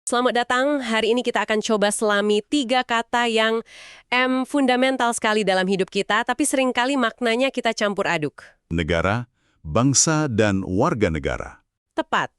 Selamat datang, hari ini kita akan coba selami 3 kata yang fundamental sekali dalam hidup kita, tapi seringkali maknanya kita campur aduk. Negara, bangsa, dan warga negara. Tepat.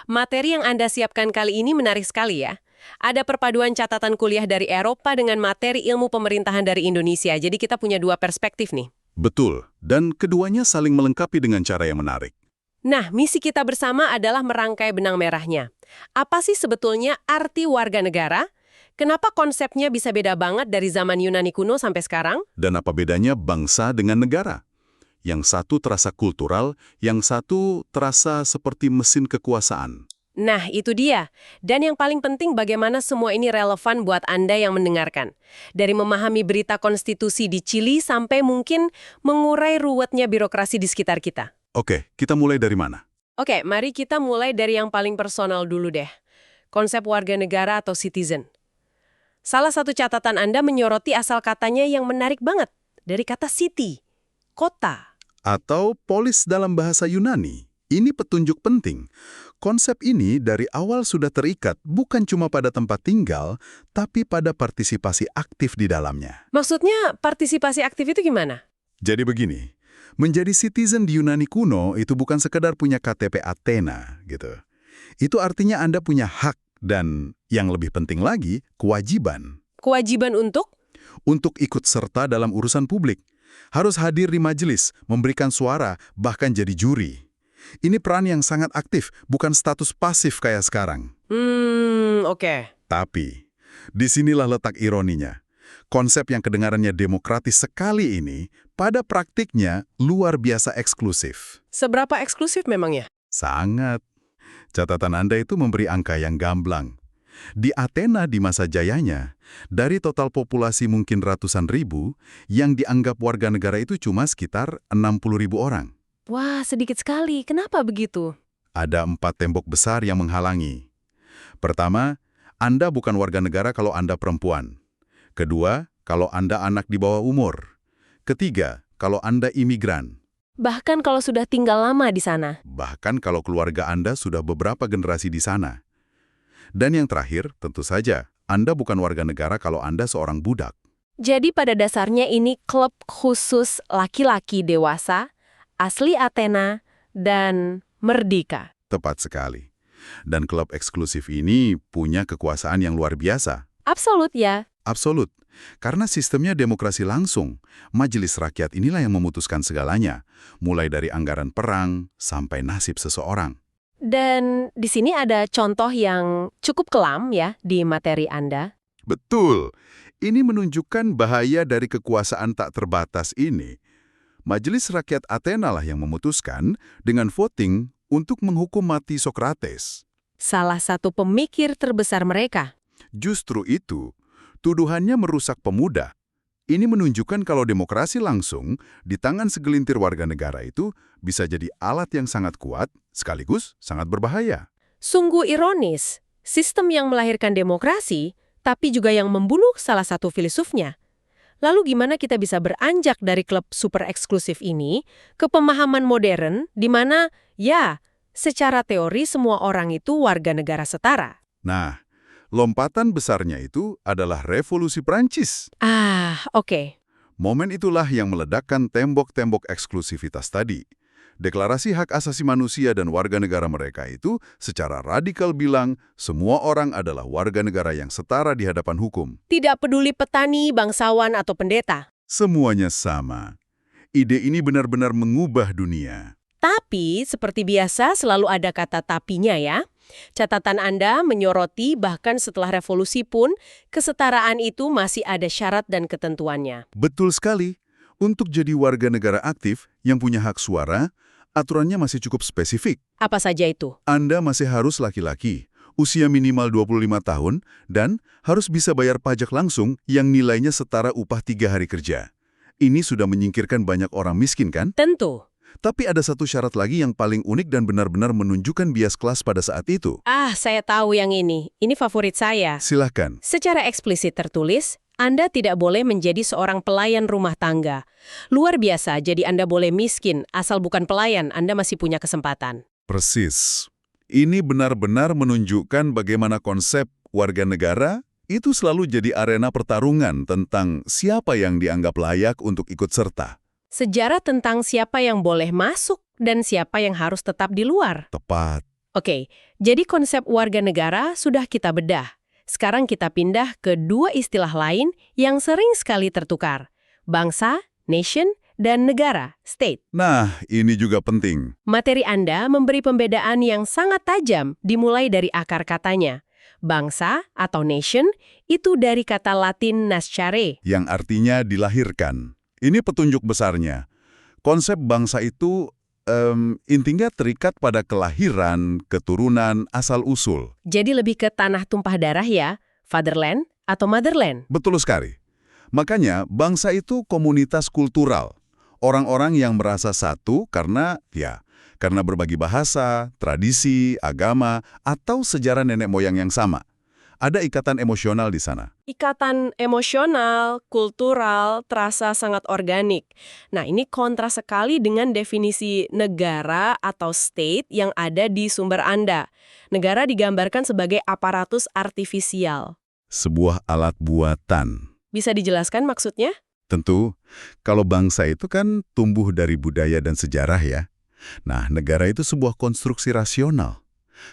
Materi yang Anda siapkan kali ini menarik sekali ya. Ada perpaduan catatan kuliah dari Eropa dengan materi ilmu pemerintahan dari Indonesia, jadi kita punya dua perspektif nih. Betul, dan keduanya saling melengkapi dengan cara yang menarik. Nah, misi kita bersama adalah merangkai benang merahnya. Apa sih sebetulnya arti warga negara? Kenapa konsepnya bisa beda banget dari zaman Yunani kuno sampai sekarang? Dan apa bedanya bangsa dengan negara? Yang satu terasa kultural, yang satu terasa seperti mesin kekuasaan. Nah, itu dia. Dan yang paling penting bagaimana semua ini relevan buat Anda yang mendengarkan. Dari memahami berita konstitusi di Chili sampai mungkin mengurai ruwetnya birokrasi di sekitar kita. Oke, kita mulai dari mana? Oke, mari kita mulai dari yang paling personal dulu deh. Konsep warga negara atau citizen. Salah satu catatan Anda menyoroti asal katanya yang menarik banget. Dari kata city, kota. Atau polis dalam bahasa Yunani. Ini petunjuk penting. Konsep ini dari awal sudah terikat bukan cuma pada tempat tinggal, tapi pada partisipasi aktif di dalamnya. Maksudnya partisipasi aktif itu gimana? Jadi begini, menjadi citizen di Yunani kuno itu bukan sekedar punya KTP Athena gitu. Itu artinya Anda punya hak dan yang lebih penting lagi, kewajiban. Kewajiban untuk? Untuk ikut serta dalam urusan publik. Harus hadir di majelis, memberikan suara, bahkan jadi juri. Ini peran yang sangat aktif, bukan status pasif kayak sekarang. Oke. Tapi, disinilah letak ironinya. Konsep yang kedengarannya demokratis sekali ini, pada praktiknya luar biasa eksklusif. Seberapa eksklusif memangnya? Sangat. Catatan Anda itu memberi angka yang gamblang. Di Athena di masa jayanya, dari total populasi mungkin ratusan ribu, yang dianggap warga negara itu cuma sekitar 60.000 orang. Wah, sedikit sekali. Kenapa begitu? Ada 4 tembok besar yang menghalangi. Pertama, Anda bukan warga negara kalau Anda perempuan. Kedua, kalau Anda anak di bawah umur. Ketiga, kalau Anda imigran. Bahkan kalau sudah tinggal lama di sana. Bahkan kalau keluarga Anda sudah beberapa generasi di sana. Dan yang terakhir, tentu saja, Anda bukan warga negara kalau Anda seorang budak. Jadi pada dasarnya ini klub khusus laki-laki dewasa, asli Athena, dan merdeka. Tepat sekali. Dan klub eksklusif ini punya kekuasaan yang luar biasa. Absolut ya. Absolut. Karena sistemnya demokrasi langsung, majelis rakyat inilah yang memutuskan segalanya, mulai dari anggaran perang sampai nasib seseorang. Dan di sini ada contoh yang cukup kelam ya di materi Anda. Betul. Ini menunjukkan bahaya dari kekuasaan tak terbatas ini. Majelis Rakyat Athena lah yang memutuskan dengan voting untuk menghukum mati Sokrates. Salah satu pemikir terbesar mereka. Justru itu, tuduhannya merusak pemuda. Ini menunjukkan kalau demokrasi langsung di tangan segelintir warga negara itu bisa jadi alat yang sangat kuat, sekaligus sangat berbahaya. Sungguh ironis, sistem yang melahirkan demokrasi, tapi juga yang membunuh salah satu filsufnya. Lalu gimana kita bisa beranjak dari klub super eksklusif ini ke pemahaman modern di mana, ya, secara teori semua orang itu warga negara setara? Nah, lompatan besarnya itu adalah Revolusi Prancis. Oke. Momen itulah yang meledakkan tembok-tembok eksklusivitas tadi. Deklarasi Hak Asasi Manusia dan warga negara mereka itu secara radikal bilang semua orang adalah warga negara yang setara di hadapan hukum. Tidak peduli petani, bangsawan, atau pendeta. Semuanya sama. Ide ini benar-benar mengubah dunia. Tapi, seperti biasa, selalu ada kata tapinya ya. Catatan Anda menyoroti bahkan setelah revolusi pun, kesetaraan itu masih ada syarat dan ketentuannya. Betul sekali. Untuk jadi warga negara aktif yang punya hak suara, aturannya masih cukup spesifik. Apa saja itu? Anda masih harus laki-laki, usia minimal 25 tahun, dan harus bisa bayar pajak langsung yang nilainya setara upah 3 hari kerja. Ini sudah menyingkirkan banyak orang miskin kan? Tentu. Tapi ada satu syarat lagi yang paling unik dan benar-benar menunjukkan bias kelas pada saat itu. Saya tahu yang ini. Ini favorit saya. Silahkan. Secara eksplisit tertulis, Anda tidak boleh menjadi seorang pelayan rumah tangga. Luar biasa, jadi Anda boleh miskin, asal bukan pelayan, Anda masih punya kesempatan. Persis. Ini benar-benar menunjukkan bagaimana konsep warga negara itu selalu jadi arena pertarungan tentang siapa yang dianggap layak untuk ikut serta. Sejarah tentang siapa yang boleh masuk dan siapa yang harus tetap di luar. Tepat. Oke, jadi konsep warga negara sudah kita bedah. Sekarang kita pindah ke dua istilah lain yang sering sekali tertukar. Bangsa, nation, dan negara, state. Nah, ini juga penting. Materi Anda memberi pembedaan yang sangat tajam dimulai dari akar katanya. Bangsa atau nation itu dari kata Latin nascere. Yang artinya dilahirkan. Ini petunjuk besarnya. Konsep bangsa itu intinya terikat pada kelahiran, keturunan, asal-usul. Jadi lebih ke tanah tumpah darah ya, fatherland atau motherland. Betul sekali. Makanya bangsa itu komunitas kultural. Orang-orang yang merasa satu karena berbagi bahasa, tradisi, agama, atau sejarah nenek moyang yang sama. Ada ikatan emosional di sana. Ikatan emosional, kultural, terasa sangat organik. Nah, ini kontra sekali dengan definisi negara atau state yang ada di sumber Anda. Negara digambarkan sebagai aparatus artifisial. Sebuah alat buatan. Bisa dijelaskan maksudnya? Tentu, kalau bangsa itu kan tumbuh dari budaya dan sejarah ya. Nah, negara itu sebuah konstruksi rasional.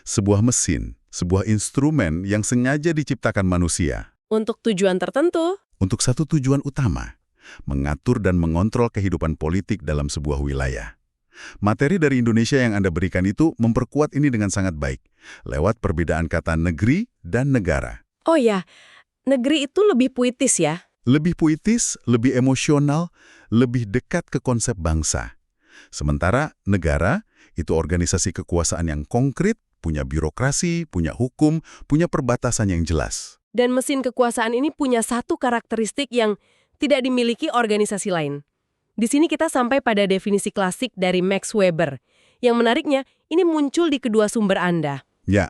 Sebuah mesin, sebuah instrumen yang sengaja diciptakan manusia. Untuk tujuan tertentu. Untuk satu tujuan utama, mengatur dan mengontrol kehidupan politik dalam sebuah wilayah. Materi dari Indonesia yang Anda berikan itu memperkuat ini dengan sangat baik, lewat perbedaan kata negeri dan negara. Oh ya, negeri itu lebih puitis ya? Lebih puitis, lebih emosional, lebih dekat ke konsep bangsa. Sementara negara itu organisasi kekuasaan yang konkret, punya birokrasi, punya hukum, punya perbatasan yang jelas. Dan mesin kekuasaan ini punya satu karakteristik yang tidak dimiliki organisasi lain. Di sini kita sampai pada definisi klasik dari Max Weber. Yang menariknya, ini muncul di kedua sumber Anda. Ya,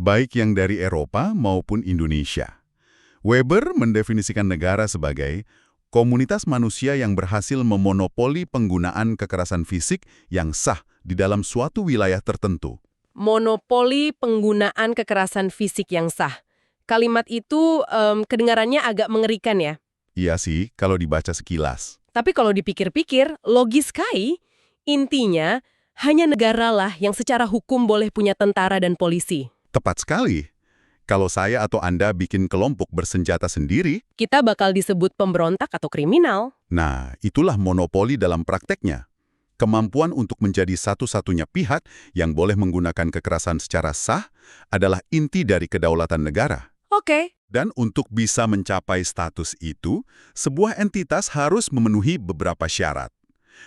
baik yang dari Eropa maupun Indonesia. Weber mendefinisikan negara sebagai komunitas manusia yang berhasil memonopoli penggunaan kekerasan fisik yang sah di dalam suatu wilayah tertentu. Monopoli penggunaan kekerasan fisik yang sah. Kalimat itu kedengarannya agak mengerikan ya. Iya sih, kalau dibaca sekilas. Tapi kalau dipikir-pikir, logis sekali. Intinya, hanya negaralah yang secara hukum boleh punya tentara dan polisi. Tepat sekali. Kalau saya atau Anda bikin kelompok bersenjata sendiri, Kita bakal disebut pemberontak atau kriminal. nah itulah monopoli dalam prakteknya. Kemampuan untuk menjadi satu-satunya pihak yang boleh menggunakan kekerasan secara sah adalah inti dari kedaulatan negara. Oke. Dan untuk bisa mencapai status itu, sebuah entitas harus memenuhi beberapa syarat.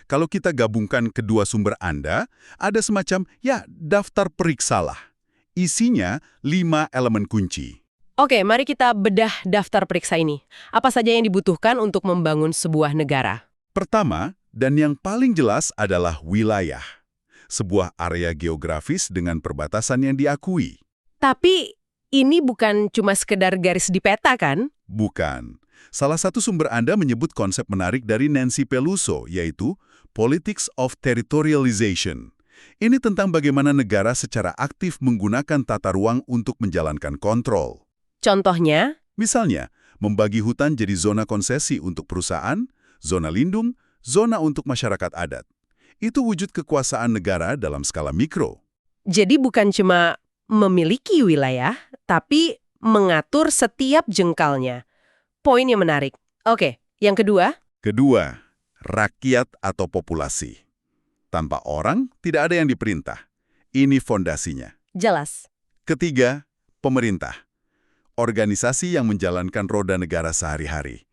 Kalau kita gabungkan kedua sumber Anda, ada semacam, daftar periksalah. Isinya 5 elemen kunci. Oke, mari kita bedah daftar periksa ini. Apa saja yang dibutuhkan untuk membangun sebuah negara? Pertama, dan yang paling jelas adalah wilayah. Sebuah area geografis dengan perbatasan yang diakui. Tapi ini bukan cuma sekedar garis di peta kan? Bukan. Salah satu sumber Anda menyebut konsep menarik dari Nancy Peluso, yaitu Politics of Territorialization. Ini tentang bagaimana negara secara aktif menggunakan tata ruang untuk menjalankan kontrol. Contohnya? Misalnya, membagi hutan jadi zona konsesi untuk perusahaan, zona lindung, zona untuk masyarakat adat. Itu wujud kekuasaan negara dalam skala mikro. Jadi bukan cuma memiliki wilayah, tapi mengatur setiap jengkalnya. Poin yang menarik. Oke, yang kedua? Kedua, rakyat atau populasi. Tanpa orang, tidak ada yang diperintah. Ini fondasinya. Jelas. Ketiga, pemerintah. Organisasi yang menjalankan roda negara sehari-hari.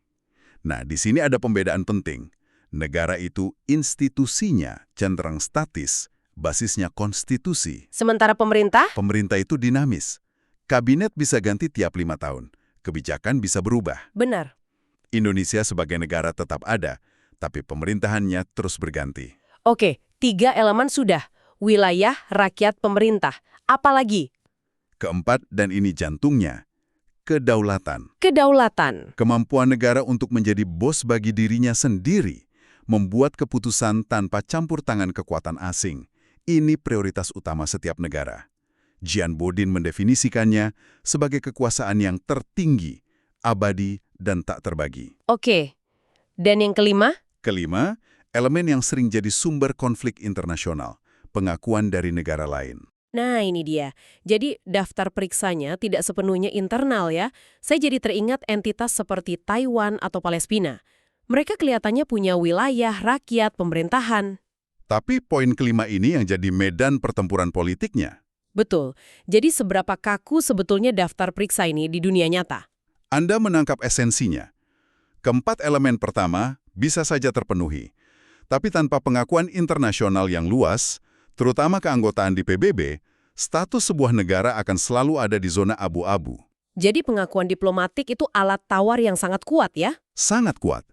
Nah, di sini ada pembedaan penting. Negara itu institusinya cenderung statis, basisnya konstitusi. Sementara pemerintah? Pemerintah itu dinamis. Kabinet bisa ganti tiap 5 tahun. Kebijakan bisa berubah. Benar. Indonesia sebagai negara tetap ada, tapi pemerintahannya terus berganti. Oke, 3 elemen sudah. Wilayah, rakyat, pemerintah. Apalagi? Keempat, dan ini jantungnya, kedaulatan. Kedaulatan. Kemampuan negara untuk menjadi bos bagi dirinya sendiri, membuat keputusan tanpa campur tangan kekuatan asing. Ini prioritas utama setiap negara. Jian Bodin mendefinisikannya sebagai kekuasaan yang tertinggi, abadi, dan tak terbagi. Oke. Dan yang kelima? Kelima, elemen yang sering jadi sumber konflik internasional, pengakuan dari negara lain. Nah, ini dia. Jadi, daftar periksanya tidak sepenuhnya internal ya. Saya jadi teringat entitas seperti Taiwan atau Palestina. Mereka kelihatannya punya wilayah, rakyat, pemerintahan. Tapi poin kelima ini yang jadi medan pertempuran politiknya. Betul. Jadi seberapa kaku sebetulnya daftar periksa ini di dunia nyata? Anda menangkap esensinya. Keempat elemen pertama bisa saja terpenuhi. Tapi tanpa pengakuan internasional yang luas, terutama keanggotaan di PBB, status sebuah negara akan selalu ada di zona abu-abu. Jadi pengakuan diplomatik itu alat tawar yang sangat kuat ya? Sangat kuat.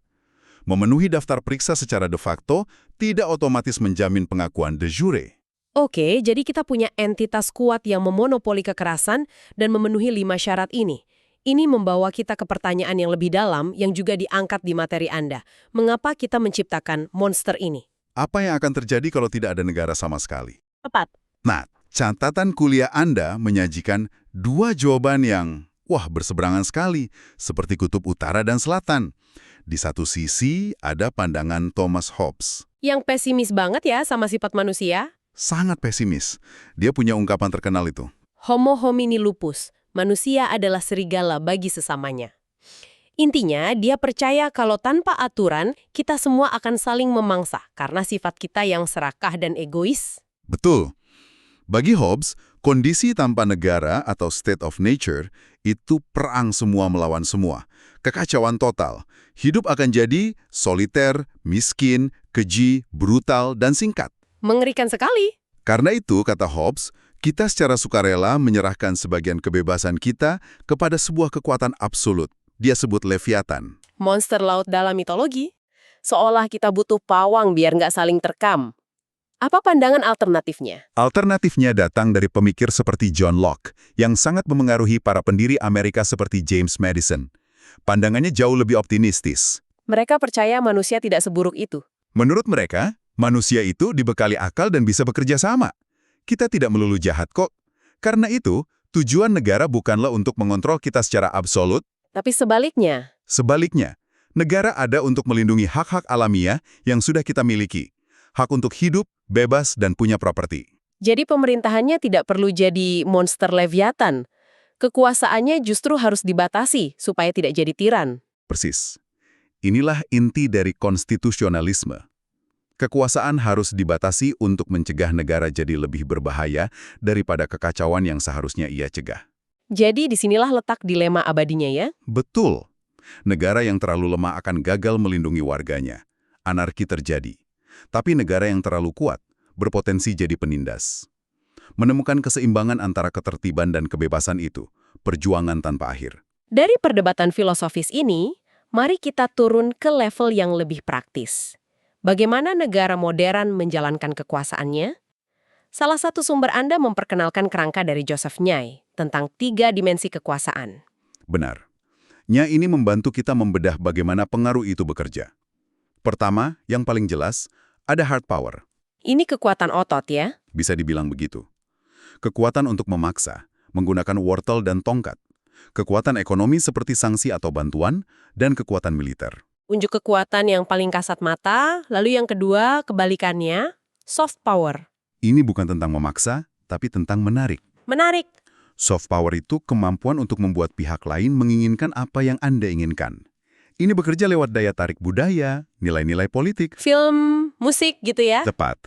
Memenuhi daftar periksa secara de facto tidak otomatis menjamin pengakuan de jure. Oke, jadi kita punya entitas kuat yang memonopoli kekerasan dan memenuhi 5 syarat ini. Ini membawa kita ke pertanyaan yang lebih dalam yang juga diangkat di materi Anda. Mengapa kita menciptakan monster ini? Apa yang akan terjadi kalau tidak ada negara sama sekali? Tepat. Nah, catatan kuliah Anda menyajikan dua jawaban yang, berseberangan sekali, seperti kutub utara dan selatan. Di satu sisi, ada pandangan Thomas Hobbes. Yang pesimis banget ya sama sifat manusia. Sangat pesimis. Dia punya ungkapan terkenal itu. Homo homini lupus. Manusia adalah serigala bagi sesamanya. Intinya, dia percaya kalau tanpa aturan, kita semua akan saling memangsa karena sifat kita yang serakah dan egois. Betul. Bagi Hobbes, kondisi tanpa negara atau state of nature itu perang semua melawan semua. Kekacauan total. Hidup akan jadi soliter, miskin, keji, brutal, dan singkat. Mengerikan sekali. Karena itu, kata Hobbes, kita secara sukarela menyerahkan sebagian kebebasan kita kepada sebuah kekuatan absolut. Dia sebut Leviathan. Monster laut dalam mitologi. Seolah kita butuh pawang biar nggak saling terkam. Apa pandangan alternatifnya? Alternatifnya datang dari pemikir seperti John Locke, yang sangat memengaruhi para pendiri Amerika seperti James Madison. Pandangannya jauh lebih optimistis. Mereka percaya manusia tidak seburuk itu. Menurut mereka, manusia itu dibekali akal dan bisa bekerja sama. Kita tidak melulu jahat kok. Karena itu, tujuan negara bukanlah untuk mengontrol kita secara absolut. Tapi sebaliknya. Sebaliknya, negara ada untuk melindungi hak-hak alamiah yang sudah kita miliki. Hak untuk hidup, bebas, dan punya properti. Jadi pemerintahannya tidak perlu jadi monster Leviathan. Kekuasaannya justru harus dibatasi supaya tidak jadi tiran. Persis. Inilah inti dari konstitusionalisme. Kekuasaan harus dibatasi untuk mencegah negara jadi lebih berbahaya daripada kekacauan yang seharusnya ia cegah. Jadi disinilah letak dilema abadinya ya? Betul. Negara yang terlalu lemah akan gagal melindungi warganya. Anarki terjadi. Tapi negara yang terlalu kuat berpotensi jadi penindas. Menemukan keseimbangan antara ketertiban dan kebebasan itu, perjuangan tanpa akhir. Dari perdebatan filosofis ini, mari kita turun ke level yang lebih praktis. Bagaimana negara modern menjalankan kekuasaannya? Salah satu sumber Anda memperkenalkan kerangka dari Joseph Nye tentang 3 dimensi kekuasaan. Benar. Nya ini membantu kita membedah bagaimana pengaruh itu bekerja. Pertama, yang paling jelas, ada hard power. Ini kekuatan otot ya? Bisa dibilang begitu. Kekuatan untuk memaksa, menggunakan wortel dan tongkat. Kekuatan ekonomi seperti sanksi atau bantuan, dan kekuatan militer. Unjuk kekuatan yang paling kasat mata, lalu yang kedua, kebalikannya, soft power. Ini bukan tentang memaksa, tapi tentang menarik. Menarik. Soft power itu kemampuan untuk membuat pihak lain menginginkan apa yang Anda inginkan. Ini bekerja lewat daya tarik budaya, nilai-nilai politik. Film, musik gitu ya? Tepat.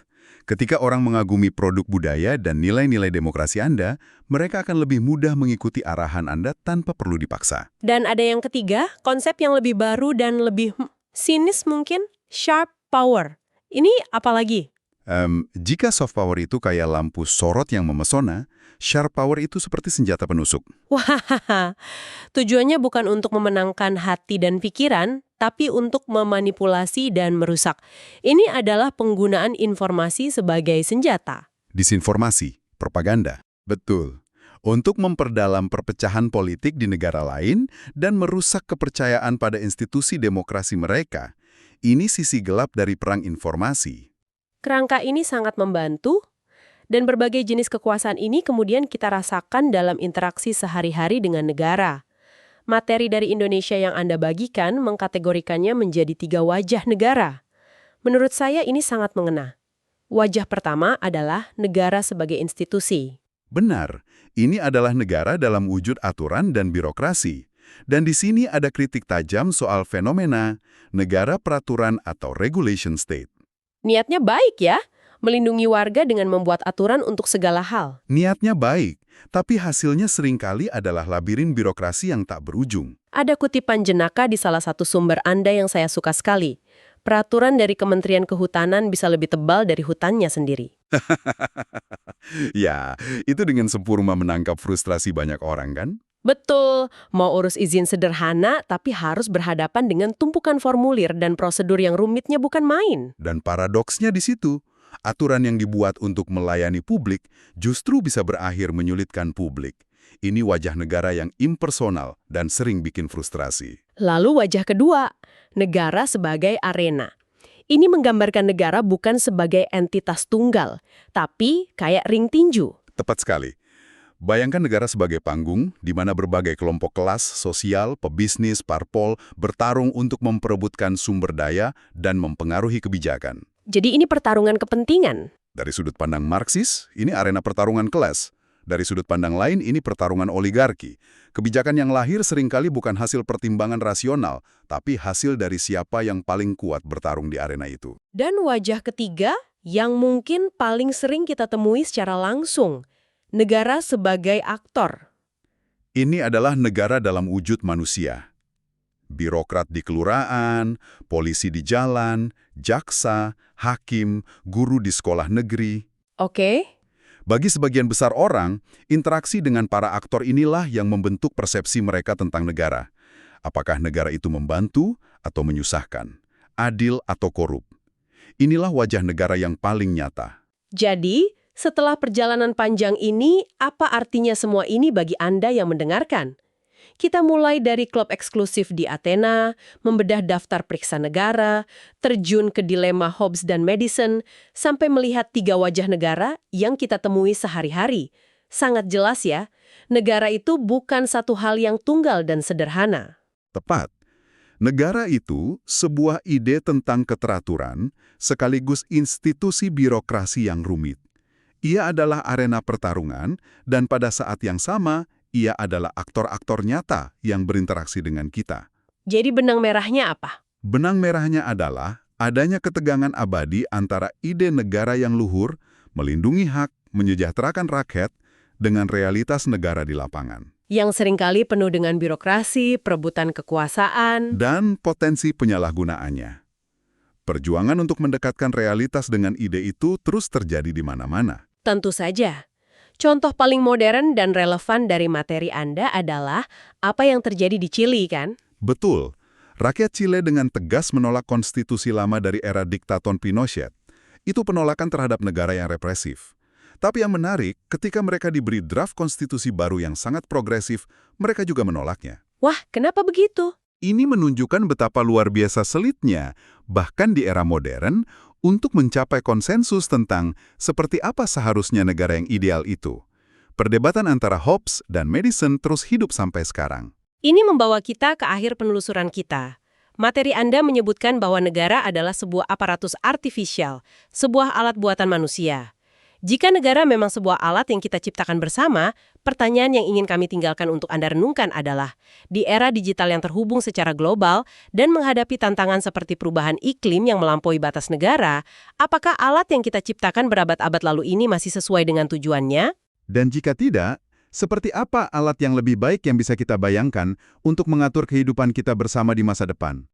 Ketika orang mengagumi produk budaya dan nilai-nilai demokrasi Anda, mereka akan lebih mudah mengikuti arahan Anda tanpa perlu dipaksa. Dan ada yang ketiga, konsep yang lebih baru dan lebih sinis mungkin, sharp power. Ini apa lagi? Jika soft power itu kayak lampu sorot yang memesona, sharp power itu seperti senjata penusuk. Wah, tujuannya bukan untuk memenangkan hati dan pikiran, tapi untuk memanipulasi dan merusak. Ini adalah penggunaan informasi sebagai senjata. Disinformasi, propaganda. Betul. Untuk memperdalam perpecahan politik di negara lain dan merusak kepercayaan pada institusi demokrasi mereka. Ini sisi gelap dari perang informasi. Kerangka ini sangat membantu. Dan berbagai jenis kekuasaan ini kemudian kita rasakan dalam interaksi sehari-hari dengan negara. Materi dari Indonesia yang Anda bagikan mengkategorikannya menjadi 3 wajah negara. Menurut saya ini sangat mengena. Wajah pertama adalah negara sebagai institusi. Benar, ini adalah negara dalam wujud aturan dan birokrasi. Dan di sini ada kritik tajam soal fenomena negara peraturan atau regulation state. Niatnya baik ya, melindungi warga dengan membuat aturan untuk segala hal. Niatnya baik, tapi hasilnya seringkali adalah labirin birokrasi yang tak berujung. Ada kutipan jenaka di salah satu sumber Anda yang saya suka sekali. Peraturan dari Kementerian Kehutanan bisa lebih tebal dari hutannya sendiri. Ya, itu dengan sempurna menangkap frustrasi banyak orang kan? Betul, mau urus izin sederhana tapi harus berhadapan dengan tumpukan formulir dan prosedur yang rumitnya bukan main. Dan paradoksnya di situ, aturan yang dibuat untuk melayani publik justru bisa berakhir menyulitkan publik. Ini wajah negara yang impersonal dan sering bikin frustrasi. Lalu wajah kedua, negara sebagai arena. Ini menggambarkan negara bukan sebagai entitas tunggal, tapi kayak ring tinju. Tepat sekali. Bayangkan negara sebagai panggung, di mana berbagai kelompok kelas, sosial, pebisnis, parpol bertarung untuk memperebutkan sumber daya dan mempengaruhi kebijakan. Jadi ini pertarungan kepentingan. Dari sudut pandang Marxis, ini arena pertarungan kelas. Dari sudut pandang lain, ini pertarungan oligarki. Kebijakan yang lahir seringkali bukan hasil pertimbangan rasional, tapi hasil dari siapa yang paling kuat bertarung di arena itu. Dan wajah ketiga, yang mungkin paling sering kita temui secara langsung, negara sebagai aktor. Ini adalah negara dalam wujud manusia. Birokrat di kelurahan, polisi di jalan, jaksa, hakim, guru di sekolah negeri. Oke. Bagi sebagian besar orang, interaksi dengan para aktor inilah yang membentuk persepsi mereka tentang negara. Apakah negara itu membantu atau menyusahkan, adil atau korup. Inilah wajah negara yang paling nyata. Jadi, setelah perjalanan panjang ini, apa artinya semua ini bagi Anda yang mendengarkan? Kita mulai dari klub eksklusif di Athena, membedah daftar periksa negara, terjun ke dilema Hobbes dan Madison, sampai melihat 3 wajah negara yang kita temui sehari-hari. Sangat jelas ya, negara itu bukan satu hal yang tunggal dan sederhana. Tepat. Negara itu sebuah ide tentang keteraturan, sekaligus institusi birokrasi yang rumit. Ia adalah arena pertarungan, dan pada saat yang sama, ia adalah aktor-aktor nyata yang berinteraksi dengan kita. Jadi benang merahnya apa? Benang merahnya adalah adanya ketegangan abadi antara ide negara yang luhur, melindungi hak, menyejahterakan rakyat, dengan realitas negara di lapangan. Yang seringkali penuh dengan birokrasi, perebutan kekuasaan, Dan potensi penyalahgunaannya. Perjuangan untuk mendekatkan realitas dengan ide itu terus terjadi di mana-mana. tentu saja. Contoh paling modern dan relevan dari materi Anda adalah apa yang terjadi di Chili, kan? Betul. Rakyat Chile dengan tegas menolak konstitusi lama dari era diktator Pinochet. Itu penolakan terhadap negara yang represif. Tapi yang menarik, ketika mereka diberi draft konstitusi baru yang sangat progresif, mereka juga menolaknya. Wah, kenapa begitu? Ini menunjukkan betapa luar biasa selitnya, bahkan di era modern, untuk mencapai konsensus tentang seperti apa seharusnya negara yang ideal itu. Perdebatan antara Hobbes dan Madison terus hidup sampai sekarang. Ini membawa kita ke akhir penelusuran kita. Materi Anda menyebutkan bahwa negara adalah sebuah aparatus artifisial, sebuah alat buatan manusia. Jika negara memang sebuah alat yang kita ciptakan bersama, pertanyaan yang ingin kami tinggalkan untuk Anda renungkan adalah, di era digital yang terhubung secara global dan menghadapi tantangan seperti perubahan iklim yang melampaui batas negara, apakah alat yang kita ciptakan berabad-abad lalu ini masih sesuai dengan tujuannya? Dan jika tidak, seperti apa alat yang lebih baik yang bisa kita bayangkan untuk mengatur kehidupan kita bersama di masa depan?